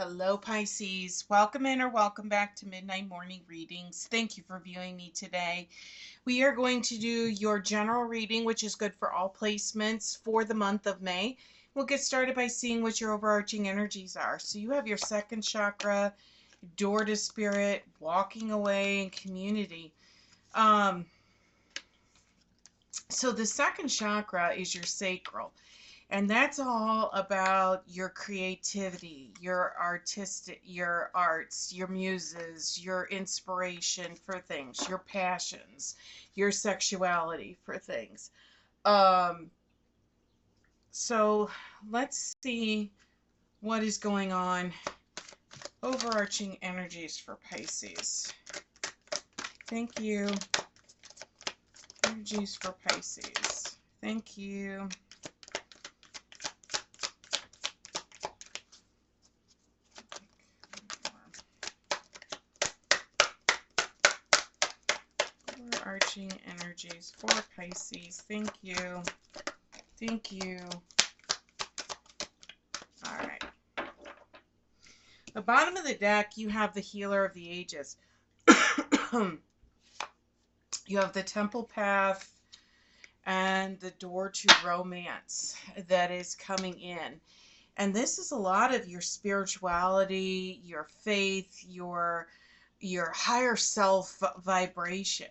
Hello, Pisces. Welcome in or welcome back to Midnight Morning Readings. Thank you for viewing me today. We are going to do your general reading, which is good for all placements for the month of May. We'll get started by seeing what your overarching energies are. So you have your second chakra, door to spirit, walking away, and community. So the second chakra is your sacral. And that's all about your creativity, your your arts, your muses, your inspiration for things, your passions, your sexuality for things. Um, so let's see what is going on. Overarching energies for Pisces. Thank you. Energies for Pisces. Thank you. Overarching energies for Pisces. Thank you. Thank you. All right. The bottom of the deck, you have the Healer of the Ages. You have the Temple Path and the Door to Romance that is coming in. And this is a lot of your spirituality, your faith, your higher self vibration.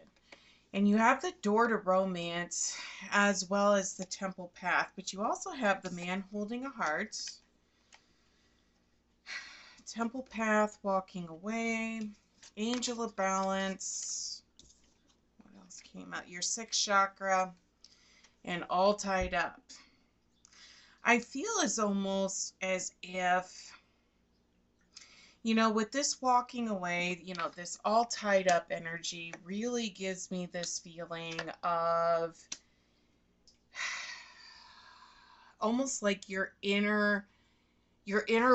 And you have the Door to Romance as well as the Temple Path, but you also have the Man holding a heart, Temple Path, walking away, Angel of Balance. What else came out? Your sixth chakra, and all tied up. I feel as almost as if, with this walking away, this all tied up energy really gives me this feeling of almost like your inner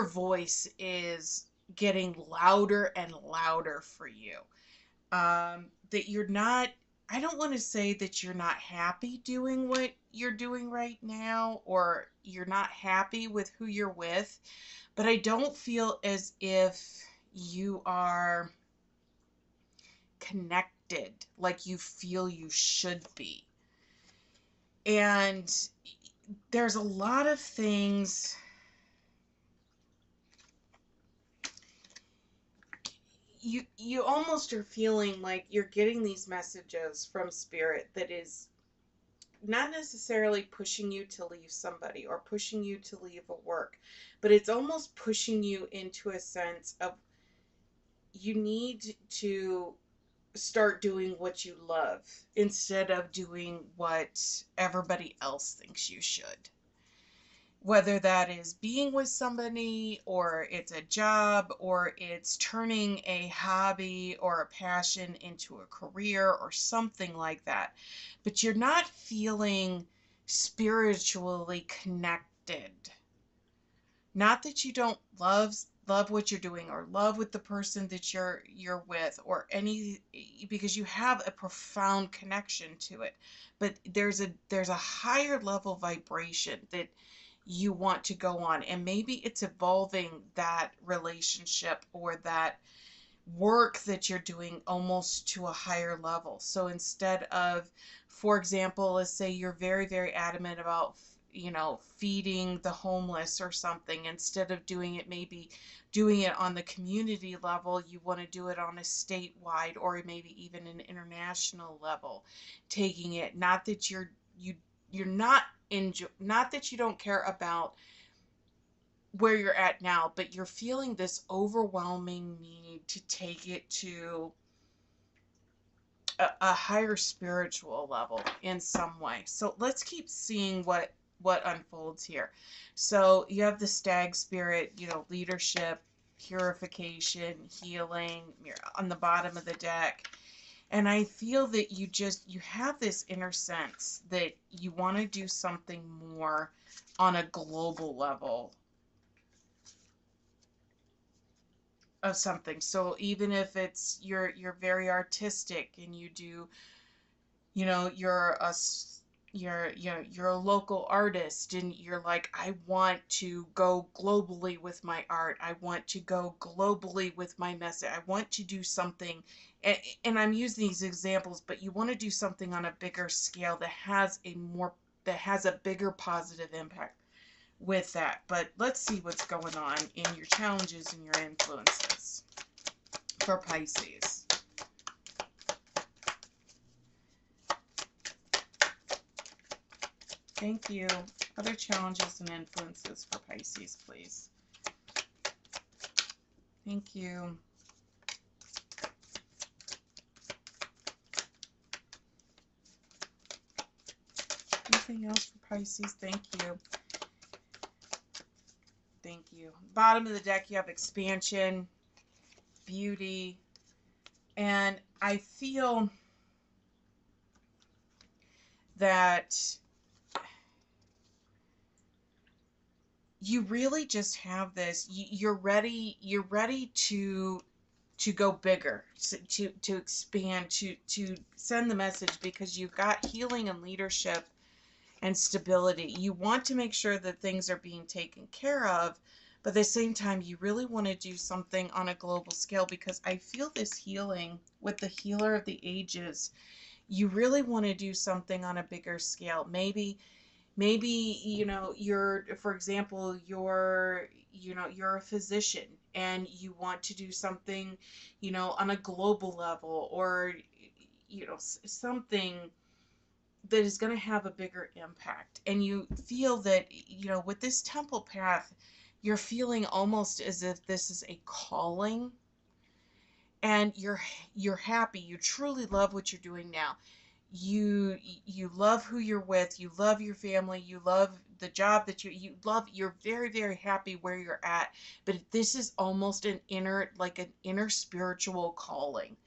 voice is getting louder and louder for you. That you're not, I don't want to say that you're not happy doing what you're doing right now, or you're not happy with who you're with, but I don't feel as if you are connected like you feel you should be. And there's a lot of things you almost are feeling like you're getting these messages from spirit that is not necessarily pushing you to leave somebody or pushing you to leave a work, but it's almost pushing you into a sense of you need to start doing what you love instead of doing what everybody else thinks you should. Whether that is being with somebody, or it's a job, or it's turning a hobby or a passion into a career or something like that. But you're not feeling spiritually connected. Not that you don't love what you're doing or love with the person that you're with or any, because you have a profound connection to it, but there's a higher level vibration that you want to go on, and maybe it's evolving that relationship or that work that you're doing almost to a higher level. So instead of, for example, let's say you're very, very adamant about feeding the homeless or something, instead of doing it, maybe doing it on the community level, you want to do it on a statewide or maybe even an international level, taking it, not that you're not not that you don't care about where you're at now, but you're feeling this overwhelming need to take it to a higher spiritual level in some way. So let's keep seeing what unfolds here. So you have the stag spirit, leadership, purification, healing on the bottom of the deck. And I feel that you have this inner sense that you want to do something more on a global level of something. So even if it's you're very artistic and you do, you're a you're a local artist and you're like, I want to go globally with my art. I want to go globally with my message. I want to do something, and I'm using these examples, but you want to do something on a bigger scale that has a bigger positive impact with that. But let's see what's going on in your challenges and your influences for Pisces. Thank you. Other challenges and influences for Pisces, please. Thank you. Anything else for Pisces? Thank you. Thank you. Bottom of the deck, you have expansion, beauty, and I feel that you really just have this. You're ready to go bigger, to expand, to send the message, because you've got healing and leadership and stability. You want to make sure that things are being taken care of, but at the same time, you really want to do something on a global scale, because I feel this healing with the healer of the ages. You really want to do something on a bigger scale. Maybe you're, for example, you're a physician and you want to do something, on a global level, or something that is going to have a bigger impact. And you feel that, with this temple path, you're feeling almost as if this is a calling, and you're happy. You truly love what you're doing now. You love who you're with, you love your family, you love the job that you love, you're very, very happy where you're at, but this is almost an inner spiritual calling.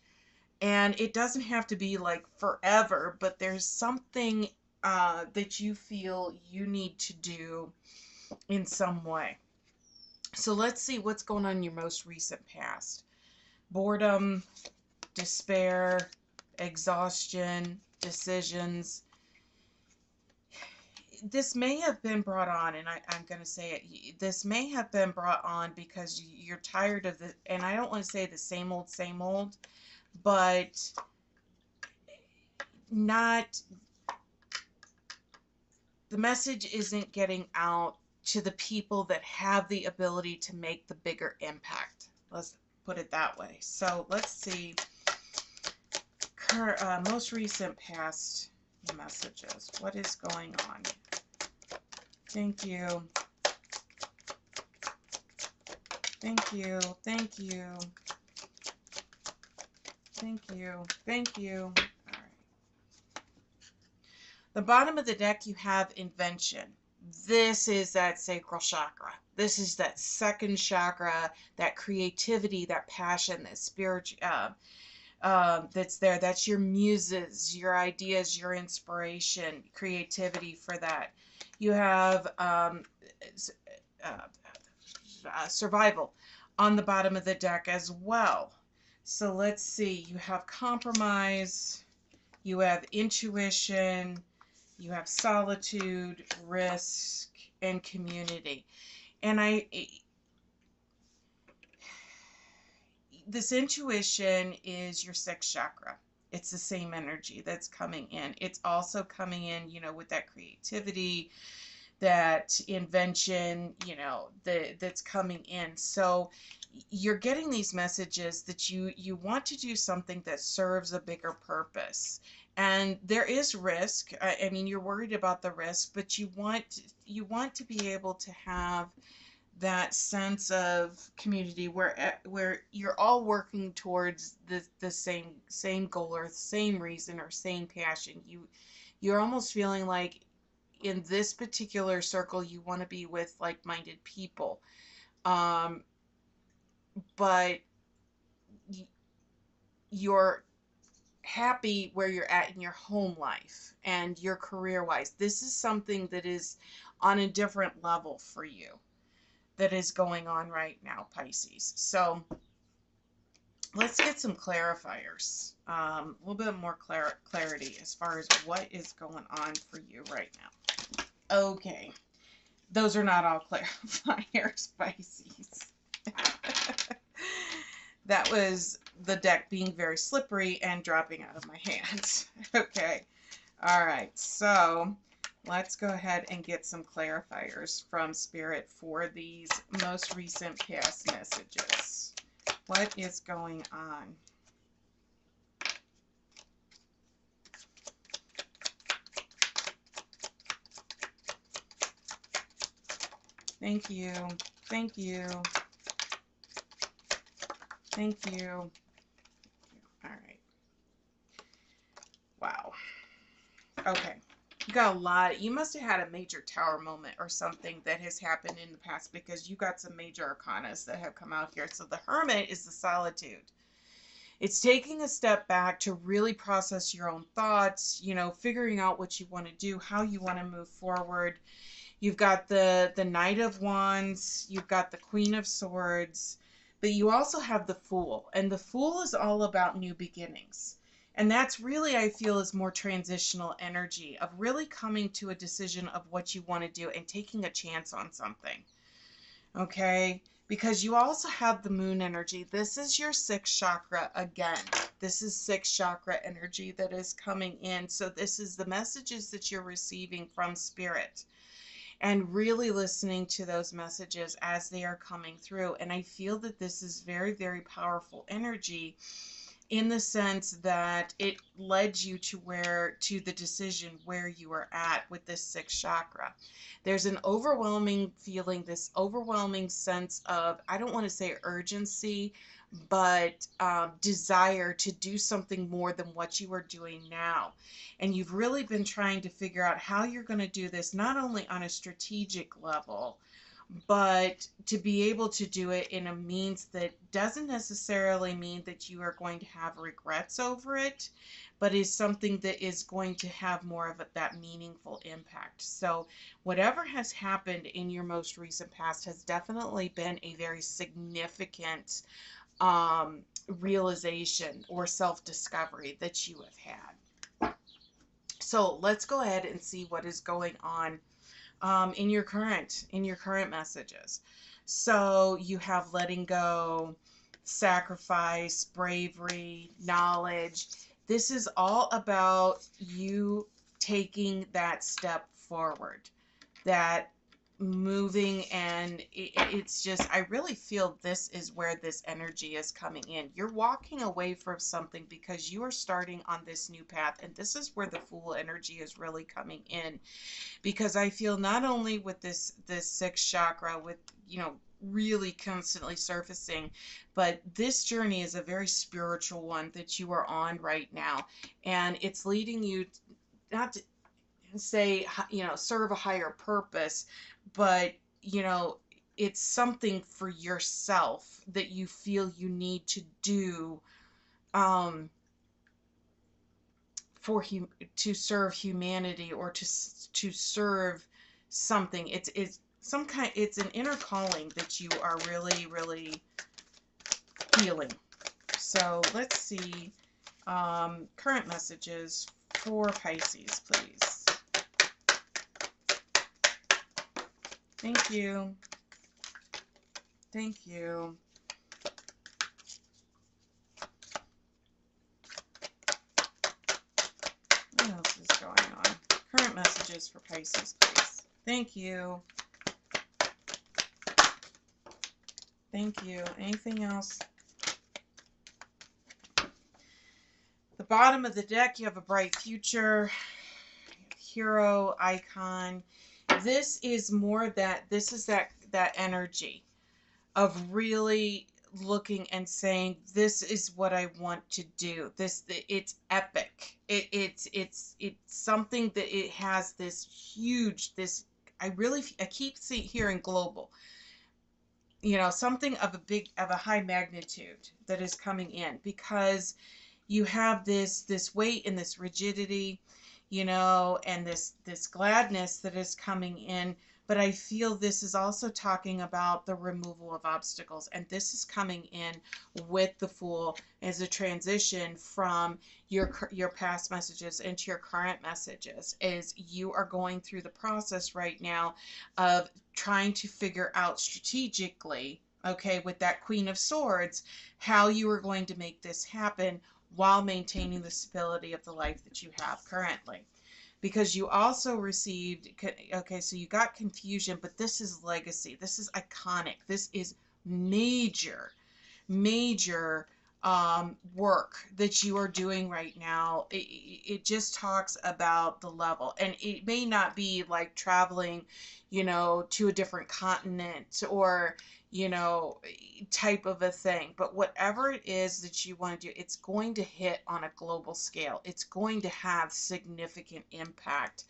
And it doesn't have to be like forever, but there's something that you feel you need to do in some way. So let's see what's going on in your most recent past. Boredom, despair, exhaustion, decisions. This may have been brought on, and I'm going to say it, this may have been brought on because you're tired of the, and I don't want to say the same old, but not, the message isn't getting out to the people that have the ability to make the bigger impact. Let's put it that way. So let's see, most recent past messages. What is going on? Thank you. Thank you. Thank you. Thank you. Thank you. All right. The bottom of the deck, you have invention. This is that sacral chakra. This is that second chakra, that creativity, that passion, that spiritual, that's there. That's your muses, your ideas, your inspiration, creativity for that. You have survival on the bottom of the deck as well. So let's see. You have compromise. You have intuition. You have solitude, risk, and community. And this intuition is your sixth chakra. It's the same energy that's coming in. It's also coming in, with that creativity, that invention, that's coming in. So you're getting these messages that you want to do something that serves a bigger purpose. And there is risk. I mean, you're worried about the risk, but you want to be able to have that sense of community where you're all working towards the same goal, or same reason, or same passion. You're almost feeling like in this particular circle you want to be with like-minded people, but you're happy where you're at in your home life and your career wise. This is something that is on a different level for you, that is going on right now, Pisces. So let's get some clarifiers. A little bit more clarity as far as what is going on for you right now. Okay. Those are not all clarifiers, Pisces. That was the deck being very slippery and dropping out of my hands. Okay. All right. So let's go ahead and get some clarifiers from Spirit for these most recent past messages. What is going on? Thank you. Thank you. Thank you. All right. Wow. Okay. You got a lot. You must have had a major tower moment or something that has happened in the past, because you got some major arcanas that have come out here. So the Hermit is the solitude. It's taking a step back to really process your own thoughts, you know, figuring out what you want to do, how you want to move forward. You've got the Knight of Wands, you've got the Queen of Swords, but you also have the Fool. And the Fool is all about new beginnings. And that's really, I feel, is more transitional energy of really coming to a decision of what you want to do and taking a chance on something. Okay? Because you also have the Moon energy. This is your sixth chakra again. This is sixth chakra energy that is coming in. So this is the messages that you're receiving from Spirit, and really listening to those messages as they are coming through. And I feel that this is very, very powerful energy, in the sense that it led you to the decision where you are at with this sixth chakra. There's an overwhelming feeling, this overwhelming sense of, I don't want to say urgency, but desire to do something more than what you are doing now. And you've really been trying to figure out how you're going to do this, not only on a strategic level, but to be able to do it in a means that doesn't necessarily mean that you are going to have regrets over it, but is something that is going to have more of that meaningful impact. So whatever has happened in your most recent past has definitely been a very significant realization or self-discovery that you have had. So let's go ahead and see what is going on in your current messages. So you have letting go, sacrifice, bravery, knowledge. This is all about you taking that step forward, that moving, and it's just, I really feel this is where this energy is coming in. You're walking away from something because you are starting on this new path, and this is where the Fool energy is really coming in, because I feel not only with this sixth chakra, with, you know, really constantly surfacing, but this journey is a very spiritual one that you are on right now, and it's leading you not to say, you know, serve a higher purpose, but, you know, it's something for yourself that you feel you need to do, um, to serve humanity, or to serve something. It's some kind, it's an inner calling that you are really, really feeling. So let's see, current messages for Pisces, please. Thank you. Thank you. What else is going on? Current messages for Pisces, please. Thank you. Thank you. Anything else? The bottom of the deck, you have a bright future, hero, icon. This is more that, this is that energy of really looking and saying, this is what I want to do. It's epic. It's something that it has this huge, I keep hearing global, you know, something of a high magnitude that is coming in, because you have this weight and this rigidity, you know, and this gladness that is coming in, but I feel this is also talking about the removal of obstacles. And this is coming in with the Fool as a transition from your past messages into your current messages, is you are going through the process right now of trying to figure out strategically, okay, with that Queen of Swords, how you are going to make this happen while maintaining the stability of the life that you have currently. Because you also received, okay, so you got confusion, but this is legacy. This is iconic. This is major, major work that you are doing right now. It just talks about the level, and it may not be like traveling, to a different continent, or type of a thing, but whatever it is that you want to do, it's going to hit on a global scale. It's going to have significant impact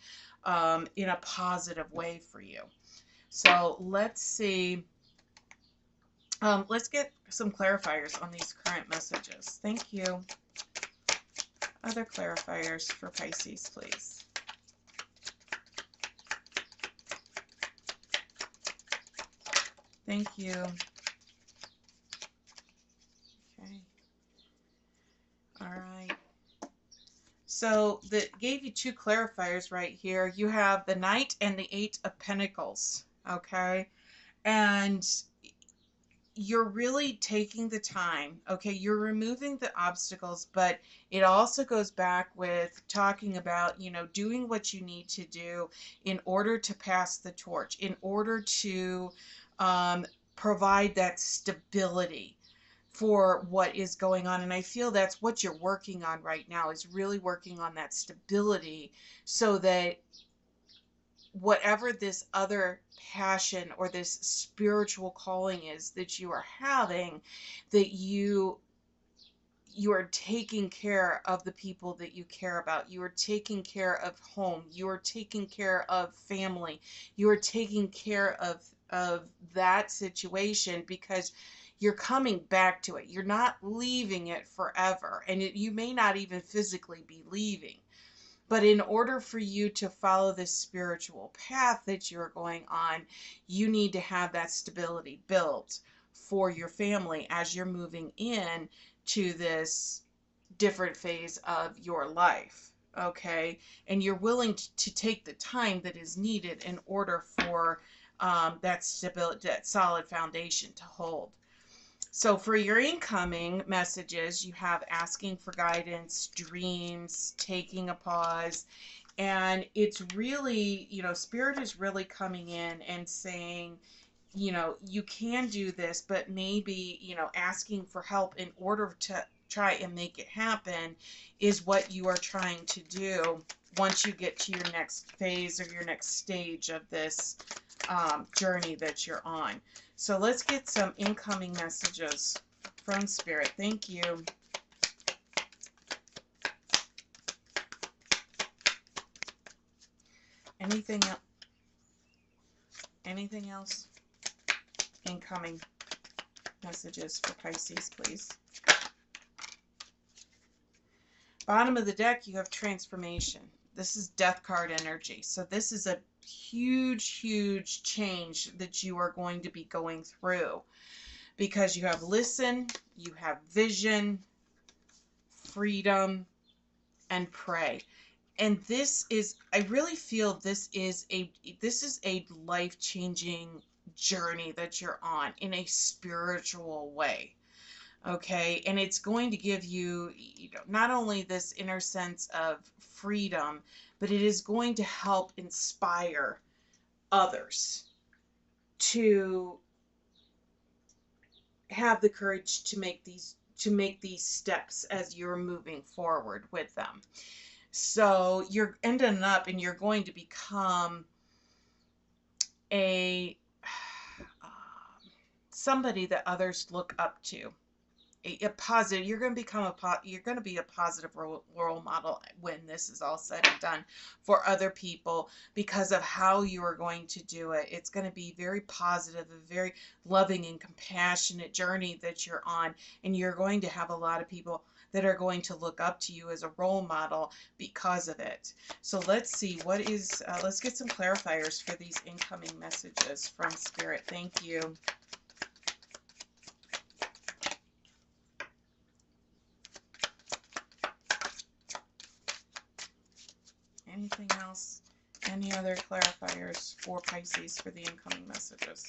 in a positive way for you. So let's see. Let's get some clarifiers on these current messages. Thank you. Other clarifiers for Pisces, please. Thank you. Okay. All right. So that gave you two clarifiers right here. You have the Knight and the Eight of Pentacles. Okay. And you're really taking the time, okay? You're removing the obstacles, but it also goes back with talking about, doing what you need to do in order to pass the torch, in order to provide that stability for what is going on. And I feel that's what you're working on right now, is really working on that stability, so that whatever this other passion or this spiritual calling is that you are having, that you are taking care of the people that you care about. You are taking care of home. You are taking care of family. You are taking care of that situation, because you're coming back to it. You're not leaving it forever. And you may not even physically be leaving. But in order for you to follow this spiritual path that you're going on, you need to have that stability built for your family as you're moving in to this different phase of your life. Okay. And you're willing to take the time that is needed in order for that stability, that solid foundation to hold. So for your incoming messages, you have asking for guidance, dreams, taking a pause. And it's really, Spirit is really coming in and saying, you can do this, but maybe, asking for help in order to try and make it happen is what you are trying to do once you get to your next phase or your next stage of this journey that you're on. So let's get some incoming messages from Spirit. Thank you. Anything else? Anything else? Incoming messages for Pisces, please. Bottom of the deck, you have transformation. This is Death card energy. So this is a huge, huge change that you are going to be going through, because you have listen, you have vision, freedom, and pray. And this is, I really feel this is a life-changing journey that you're on in a spiritual way. Okay, and it's going to give you, not only this inner sense of freedom, but it is going to help inspire others to have the courage to make these steps as you're moving forward with them. So you're ending up and you're going to become a somebody that others look up to. A positive, you're going to be a positive role model when this is all said and done for other people, because of how you are going to do it. It's going to be very positive, a very loving and compassionate journey that you're on, and you're going to have a lot of people that are going to look up to you as a role model because of it. So let's see, what is, let's get some clarifiers for these incoming messages from Spirit. Thank you. Anything else? Any other clarifiers for Pisces for the incoming messages?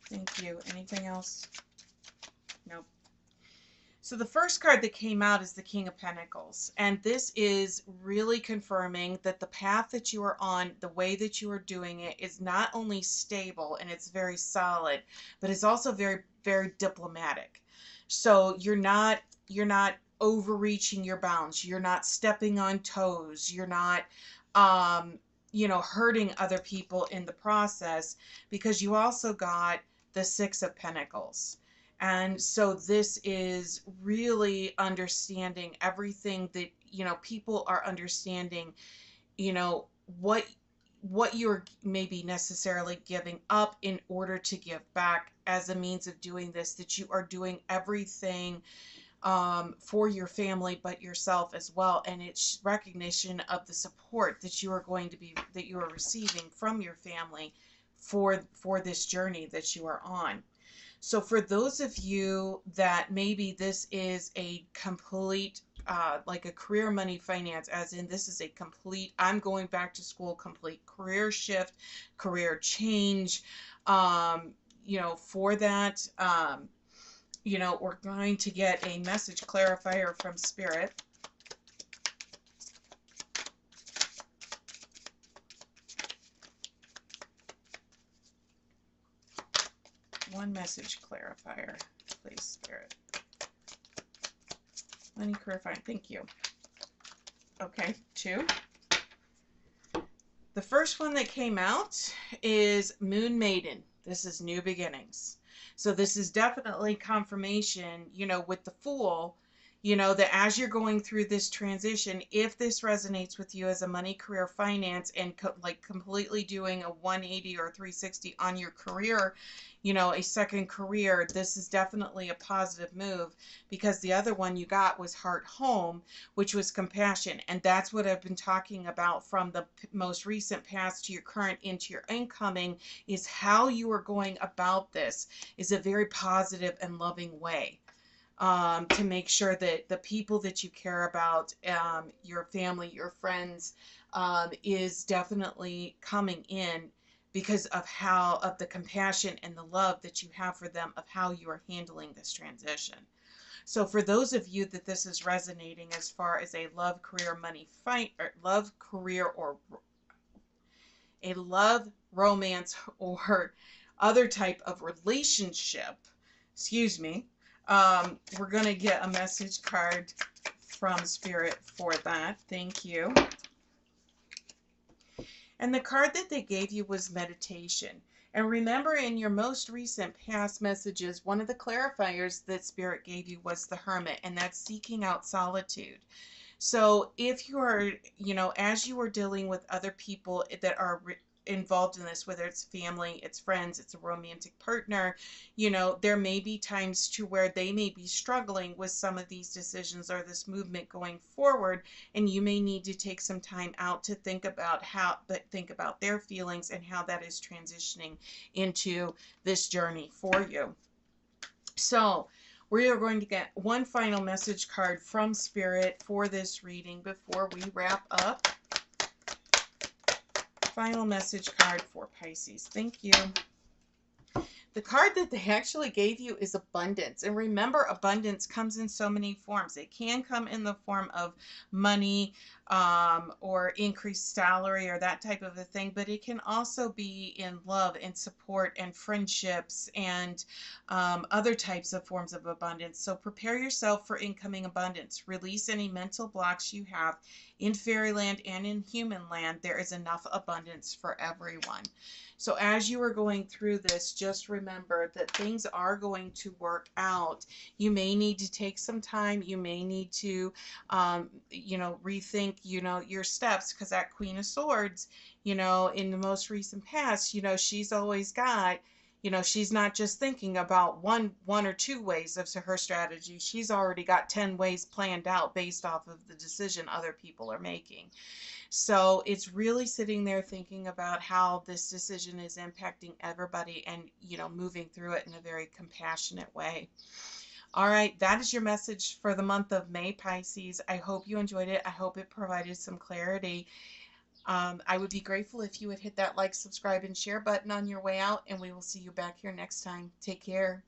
Thank you. Anything else? Nope. So the first card that came out is the King of Pentacles. And this is really confirming that the path that you are on, the way that you are doing it, is not only stable and it's very solid, but it's also very, very diplomatic. So you're not overreaching your bounds. You're not stepping on toes. You're not hurting other people in the process, because you also got the Six of Pentacles. And so this is really understanding everything that, people are understanding, what you're maybe necessarily giving up in order to give back as a means of doing this, that you are doing everything for your family, but yourself as well. And it's recognition of the support that you are receiving from your family for this journey that you are on. So for those of you that maybe this is a complete, like a career, money, finance, as in this is a complete, I'm going back to school, complete career shift, career change, for that, we're going to get a message clarifier from Spirit. One message clarifier, please, Spirit. Money clarifying. Thank you. Okay, 2. The first one that came out is Moon Maiden. This is new beginnings. So this is definitely confirmation, with the Fool, that as you're going through this transition, if this resonates with you as a money, career, finance, and completely doing a 180 or 360 on your career, a second career, this is definitely a positive move, because the other one you got was Heart Home, which was compassion. And that's what I've been talking about from the most recent past to your current into your incoming, is how you are going about this is a very positive and loving way. To make sure that the people that you care about, your family, your friends, is definitely coming in because of the compassion and the love that you have for them, of how you are handling this transition. So for those of you that this is resonating as far as a love, career, money, or love, career, or a love, romance, or other type of relationship, excuse me, we're going to get a message card from Spirit for that. Thank you. And the card that they gave you was meditation. And remember, in your most recent past messages, one of the clarifiers that Spirit gave you was the Hermit, and that's seeking out solitude. So if you are, as you are dealing with other people that are involved in this, whether it's family, it's friends, it's a romantic partner, there may be times to where they may be struggling with some of these decisions or this movement going forward, and you may need to take some time out to think about their feelings and how that is transitioning into this journey for you. So we are going to get one final message card from Spirit for this reading before we wrap up. Final message card for Pisces. Thank you. The card that they actually gave you is abundance. And remember, abundance comes in so many forms. It can come in the form of money, or increased salary, or that type of a thing. But it can also be in love and support and friendships and other types of forms of abundance. So prepare yourself for incoming abundance. Release any mental blocks you have. In fairyland and in human land, there is enough abundance for everyone. So as you are going through this, just remember that things are going to work out. You may need to take some time. You may need to, rethink, your steps, because that Queen of Swords, in the most recent past, she's always got, You know, she's not just thinking about one or two ways of her strategy. She's already got 10 ways planned out based off of the decision other people are making. So it's really sitting there thinking about how this decision is impacting everybody and, you know, moving through it in a very compassionate way. All right, that is your message for the month of May, Pisces. I hope you enjoyed it. I hope it provided some clarity. I would be grateful if you would hit that like, subscribe, and share button on your way out, and we will see you back here next time. Take care.